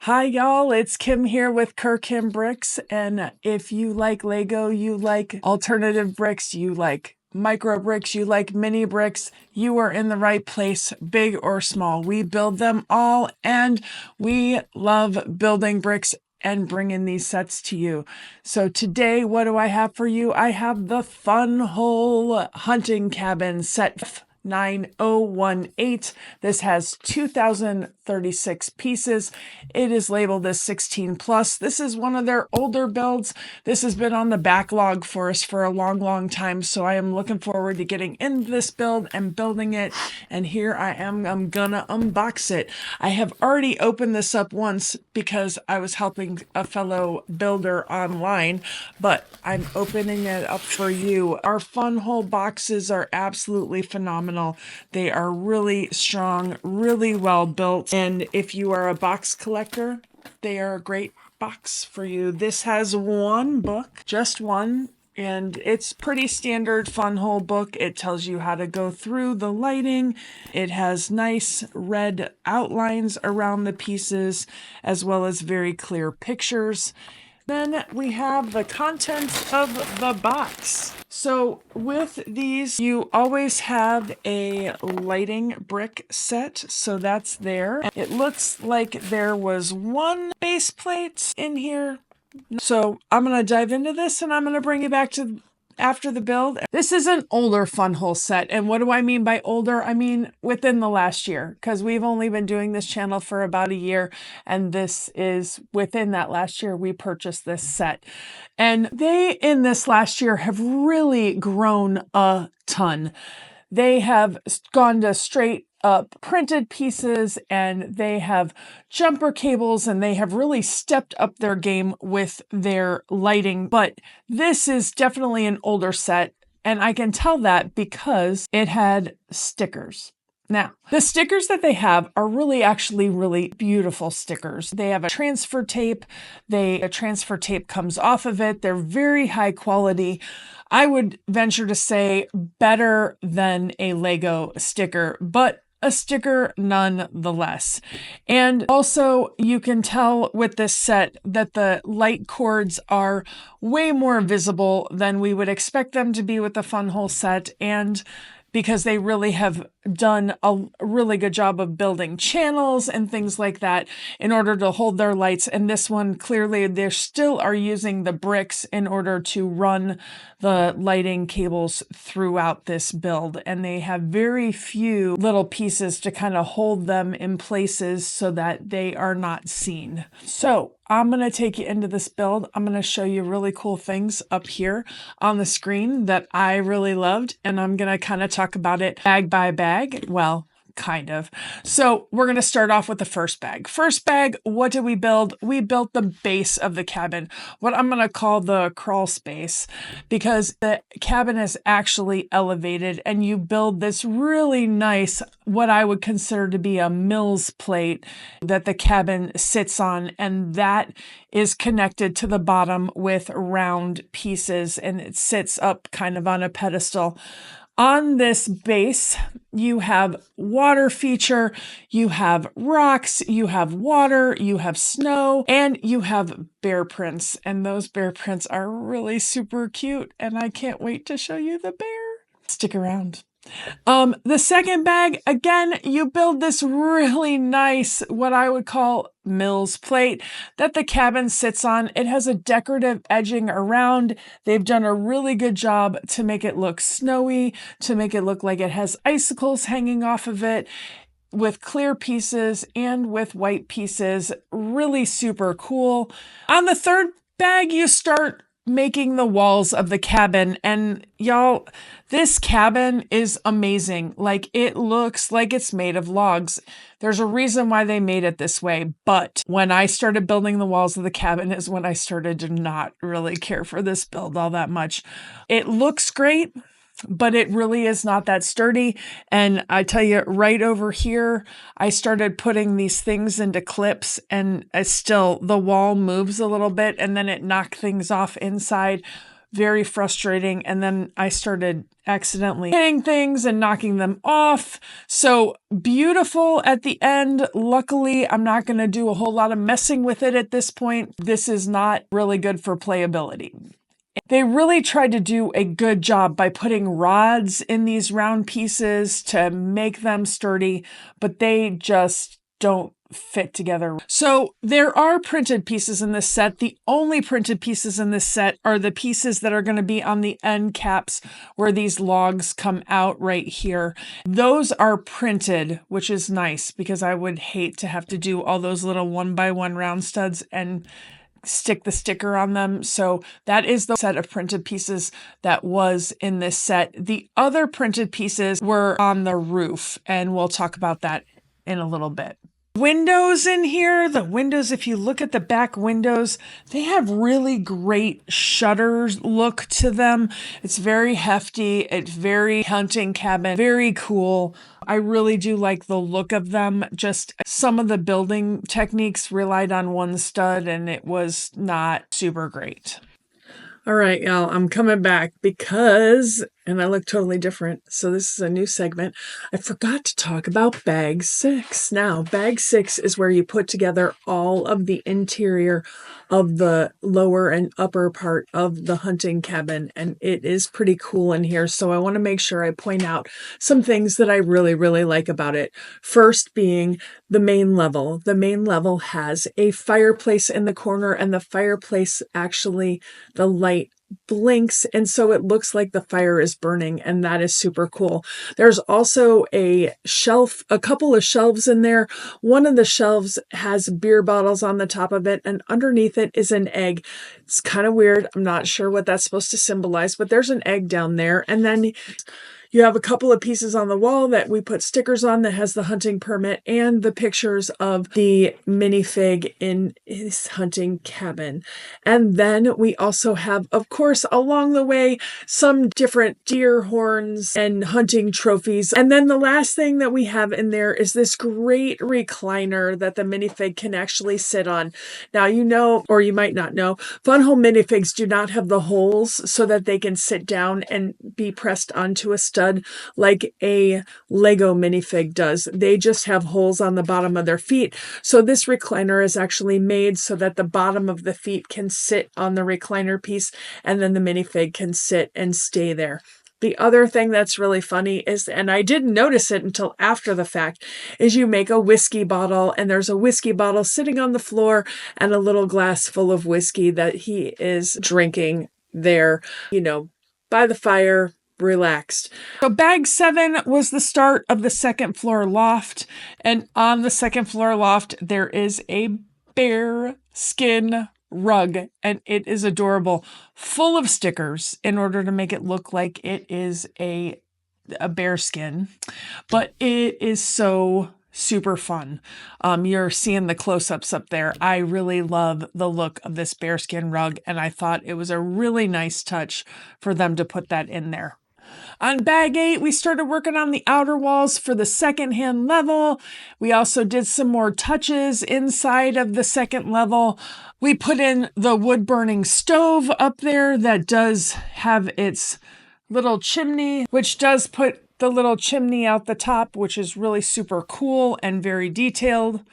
Hi y'all, it's Kim here with CurKym Bricks, and if you like Lego, you like alternative bricks, you like micro bricks, you like mini bricks, you are in the right place, big or small. We build them all, and we love building bricks and bringing these sets to you. So today, what do I have for you? I have the Funwhole Hunting Cabin set 9018. This has 2036 pieces. It is labeled as 16 plus. This is one of their older builds. This has been on the backlog for us for a long time. So I am looking forward to getting into this build and building it. And here I am. I'm gonna unbox it. I have already opened this up once because I was helping a fellow builder online, but I'm opening it up for you. Our Funwhole boxes are absolutely phenomenal. They are really strong, really well built. And if you are a box collector, they are a great box for you. This has one book, just one. And it's pretty standard Funwhole book. It tells you how to go through the lighting. It has nice red outlines around the pieces, as well as very clear pictures. Then we have the contents of the box. So with these, you always have a lighting brick set. So that's there. It looks like there was one base plate in here. So I'm going to dive into this and I'm going to bring you back to after the build. This is an older Funwhole set. And what do I mean by older? I mean within the last year, because we've only been doing this channel for about a year. And this is within that last year, we purchased this set. And they, in this last year, have really grown a ton. They have gone to straight up printed pieces, and they have jumper cables, and they have really stepped up their game with their lighting. But this is definitely an older set, and I can tell that because it had stickers. Now, the stickers that they have are actually really beautiful stickers. They have a transfer tape. A transfer tape comes off of it. They're very high quality. I would venture to say better than a Lego sticker, but a sticker nonetheless. And also you can tell with this set that the light cords are way more visible than we would expect them to be with the Funwhole set, and because they really have done a really good job of building channels and things like that in order to hold their lights. And this one, clearly, they still are using the bricks in order to run the lighting cables throughout this build. And they have very few little pieces to kind of hold them in places so that they are not seen. So I'm going to take you into this build. I'm going to show you really cool things up here on the screen that I really loved. And I'm going to kind of talk about it bag by bag. Well, kind of. So we're going to start off with the first bag. First bag, what did we build? We built the base of the cabin, what I'm going to call the crawl space, because the cabin is actually elevated, and you build this really nice, what I would consider to be a Mills plate that the cabin sits on, and that is connected to the bottom with round pieces, and it sits up kind of on a pedestal. On this base, you have water feature, you have rocks, you have water, you have snow, and you have bear prints. And those bear prints are really super cute, and I can't wait to show you the bear. Stick around. The second bag, again, you build this really nice, what I would call Mills plate that the cabin sits on. It has a decorative edging around. They've done a really good job to make it look snowy, to make it look like it has icicles hanging off of it, with clear pieces and with white pieces. Really super cool. On the third bag, you start making the walls of the cabin, and y'all, this cabin is amazing. Like, it looks like it's made of logs. There's a reason why they made it this way, but when I started building the walls of the cabin is when I started to not really care for this build all that much. It looks great, but it really is not that sturdy. And I tell you, right over here, I started putting these things into clips, and still the wall moves a little bit, and then it knocked things off inside. very frustrating. And then I started accidentally hitting things and knocking them off. So beautiful at the end. Luckily, I'm not going to do a whole lot of messing with it at this point. This is not really good for playability. They really tried to do a good job by putting rods in these round pieces to make them sturdy, but they just don't fit together. So there are printed pieces in this set. The only printed pieces in this set are the pieces that are going to be on the end caps where these logs come out right here. Those are printed, which is nice because I would hate to have to do all those little 1x1 round studs and stick the sticker on them. So that is the set of printed pieces that was in this set. The other printed pieces were on the roof, and we'll talk about that in a little bit. Windows in here, the windows, if you look at the back windows, they have really great shutters look to them. It's very hefty. It's very hunting cabin, very cool. I really do like the look of them. Just some of the building techniques relied on one stud and it was not super great. All right, y'all, I'm coming back because, and I look totally different. So this is a new segment. I forgot to talk about bag 6. Now, bag 6 is where you put together all of the interior of the lower and upper part of the hunting cabin, and it is pretty cool in here. So I want to make sure I point out some things that I really, really like about it. First being the main level. The main level has a fireplace in the corner, and the fireplace actually, the light blinks, and so it looks like the fire is burning, and that is super cool. There's also a shelf, a couple of shelves in there. One of the shelves has beer bottles on the top of it, and underneath it is an egg. It's kind of weird. I'm not sure what that's supposed to symbolize, but there's an egg down there. And then you have a couple of pieces on the wall that we put stickers on that has the hunting permit and the pictures of the minifig in his hunting cabin. And then we also have, of course, along the way, some different deer horns and hunting trophies. And then the last thing that we have in there is this great recliner that the minifig can actually sit on. Now, you know, or you might not know, Funwhole minifigs do not have the holes so that they can sit down and be pressed onto a stud like a Lego minifig does. They just have holes on the bottom of their feet. So this recliner is actually made so that the bottom of the feet can sit on the recliner piece, and then the minifig can sit and stay there. The other thing that's really funny is, and I didn't notice it until after the fact, is you make a whiskey bottle, and there's a whiskey bottle sitting on the floor and a little glass full of whiskey that he is drinking there, you know, by the fire, relaxed. So bag 7 was the start of the second floor loft. And on the second floor loft, there is a bear skin rug, and it is adorable, full of stickers in order to make it look like it is a bear skin. But it is so super fun. You're seeing the close-ups up there. I really love the look of this bearskin rug, and I thought it was a really nice touch for them to put that in there. On bag 8, we started working on the outer walls for the second-hand level. We also did some more touches inside of the second level. We put in the wood-burning stove up there that does have its little chimney, which does put the little chimney out the top, which is really super cool and very detailed.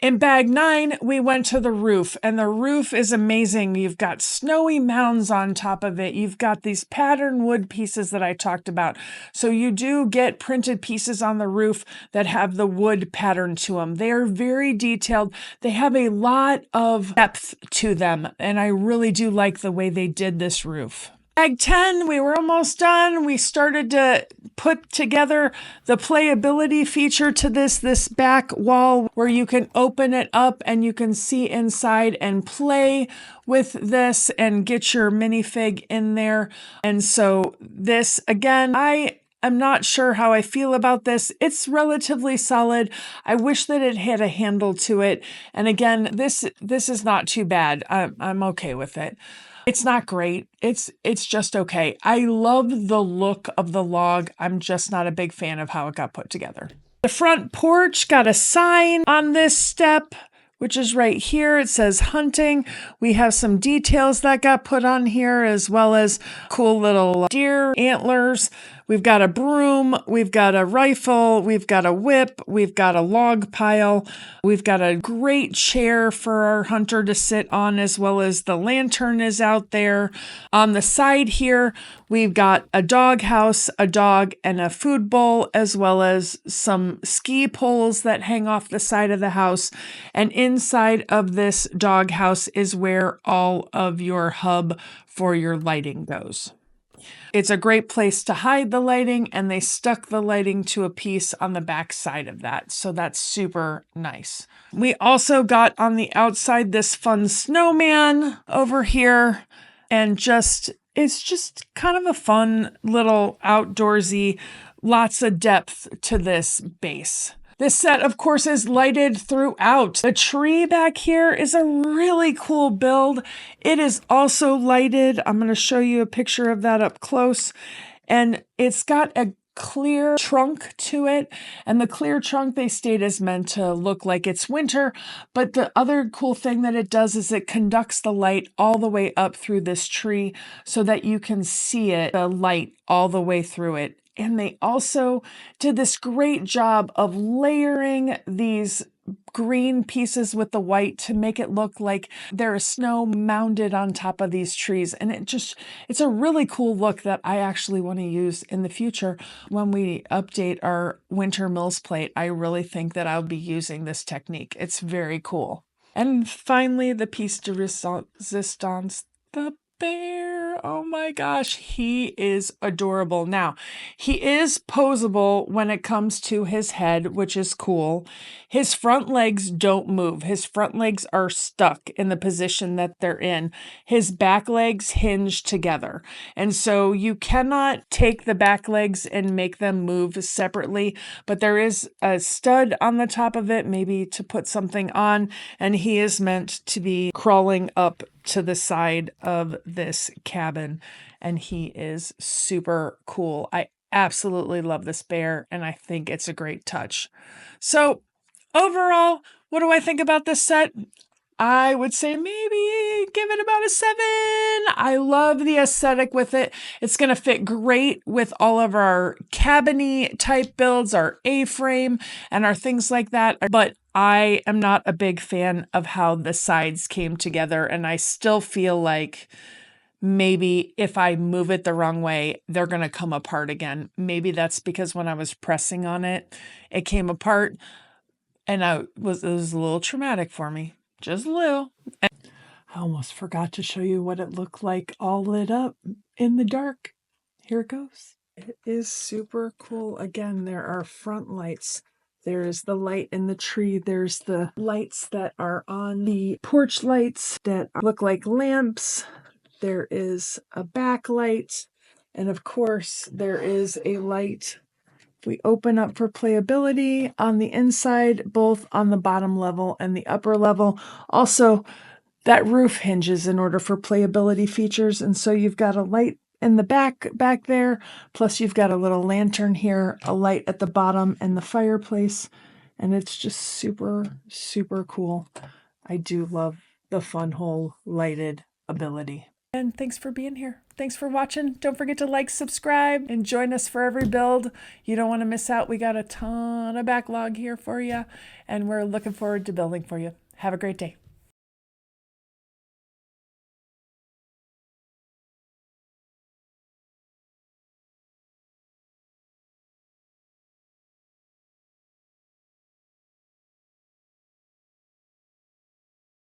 In bag 9, we went to the roof, and the roof is amazing. You've got snowy mounds on top of it. You've got these pattern wood pieces that I talked about. So you do get printed pieces on the roof that have the wood pattern to them. They are very detailed. They have a lot of depth to them, and I really do like the way they did this roof. Bag 10, we were almost done. We started to put together the playability feature to this back wall where you can open it up and you can see inside and play with this and get your minifig in there. And so this, again, I'm not sure how I feel about this. It's relatively solid. I wish that it had a handle to it. And again, this is not too bad. I'm okay with it. It's not great. It's just okay. I love the look of the log. I'm just not a big fan of how it got put together. The front porch got a sign on this step, which is right here. It says hunting. We have some details that got put on here, as well as cool little deer antlers. We've got a broom, we've got a rifle, we've got a whip, we've got a log pile, we've got a great chair for our hunter to sit on, as well as the lantern is out there. On the side here, we've got a dog house, a dog, and a food bowl, as well as some ski poles that hang off the side of the house. And inside of this dog house is where all of your hub for your lighting goes. It's a great place to hide the lighting, and they stuck the lighting to a piece on the back side of that. So that's super nice. We also got on the outside this fun snowman over here, and it's just kind of a fun little outdoorsy, lots of depth to this base. This set, of course, is lighted throughout. The tree back here is a really cool build. It is also lighted. I'm going to show you a picture of that up close. And it's got a clear trunk to it. And the clear trunk, they state, is meant to look like it's winter. But the other cool thing that it does is it conducts the light all the way up through this tree so that you can see it, the light all the way through it. And they also did this great job of layering these green pieces with the white to make it look like there is snow mounded on top of these trees. And it's a really cool look that I actually want to use in the future when we update our winter Mills plate. I really think that I'll be using this technique. It's very cool. And finally, the piece de resistance, the bear. Oh my gosh, he is adorable. Now, he is posable when it comes to his head, which is cool. His front legs don't move. His front legs are stuck in the position that they're in. His back legs hinge together. And so you cannot take the back legs and make them move separately, but there is a stud on the top of it, maybe to put something on, and he is meant to be crawling up to the side of this cabin, and he is super cool. I absolutely love this bear, and I think it's a great touch. So overall, what do I think about this set? I would say maybe give it about a 7. I love the aesthetic with it. It's going to fit great with all of our cabiny type builds, our A-frame, and our things like that. But I am not a big fan of how the sides came together, and I still feel like maybe if I move it the wrong way, they're going to come apart again. Maybe that's because when I was pressing on it, it came apart, and it was a little traumatic for me. Just a little. I almost forgot to show you what it looked like all lit up in the dark. Here it goes. It is super cool. Again, there are front lights. There's the light in the tree. There's the lights that are on the porch lights that look like lamps. There is a backlight. And of course, there is a light. We open up for playability on the inside, both on the bottom level and the upper level. Also, that roof hinges in order for playability features. And so you've got a light in the back there, plus you've got a little lantern here, a light at the bottom, and the fireplace. And it's just super, super cool. I do love the Funwhole lighted ability. And thanks for being here. Thanks for watching. Don't forget to like, subscribe, and join us for every build. You don't want to miss out. We got a ton of backlog here for you, and we're looking forward to building for you. Have a great day.